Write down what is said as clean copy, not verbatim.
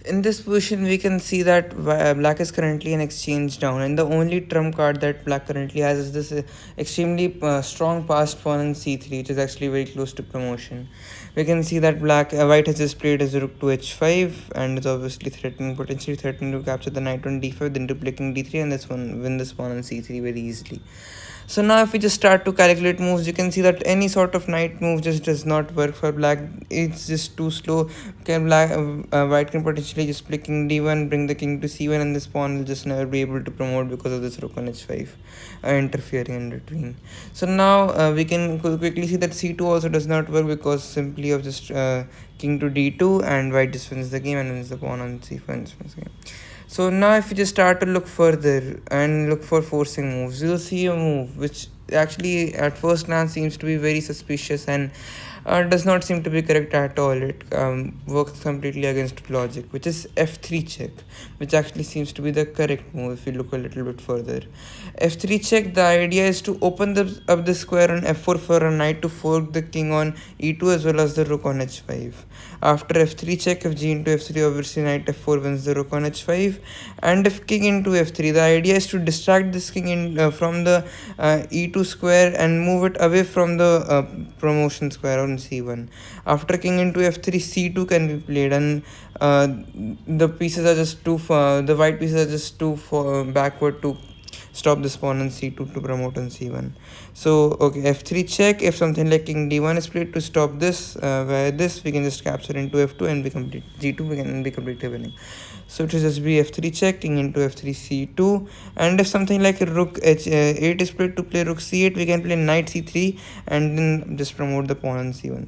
In this position, we can see that black is currently an exchange down, and the only trump card that black currently has is this extremely strong passed pawn on c3, which is actually very close to promotion. We can see that white has just played as rook to h5, and is obviously potentially threatening to capture the knight on d5, then duplicating d3, and this one win this pawn on c3 very easily. So now if we just start to calculate moves, you can see that any sort of knight move just does not work for black. It's just too slow. White can potentially just play king d1, bring the king to c1, and this pawn will just never be able to promote because of this rook on h5 interfering in between. So now we can quickly see that c2 also does not work because simply of just king to d2, and white just wins the game and wins the pawn on c4 and wins the game. So now if you just start to look further and look for forcing moves, you'll see a move which actually at first glance seems to be very suspicious and does not seem to be correct at all. It works completely against logic, which is f3 check, which actually seems to be the correct move if you look a little bit further. f3 check, the idea is to open up the square on f4 for a knight to fork the king on e2 as well as the rook on h5. After f3 check, if g into f3, obviously knight f4 wins the rook on h5, and if king into f3, the idea is to distract this king from the e2 square and move it away from the promotion square on c1. After king into f3, c2 can be played, and the pieces are just too far, the white pieces are just too far backward to stop this pawn on c2 to promote on c1. So okay, f3 check. If something like king d1 is played to stop this, where this we can just capture into f2 and we complete g2, we can be completely winning. So it will just be f3 check, king into f3 c2, and if something like rook h8 is played to play rook c8, we can play knight c3 and then just promote the pawn on c1.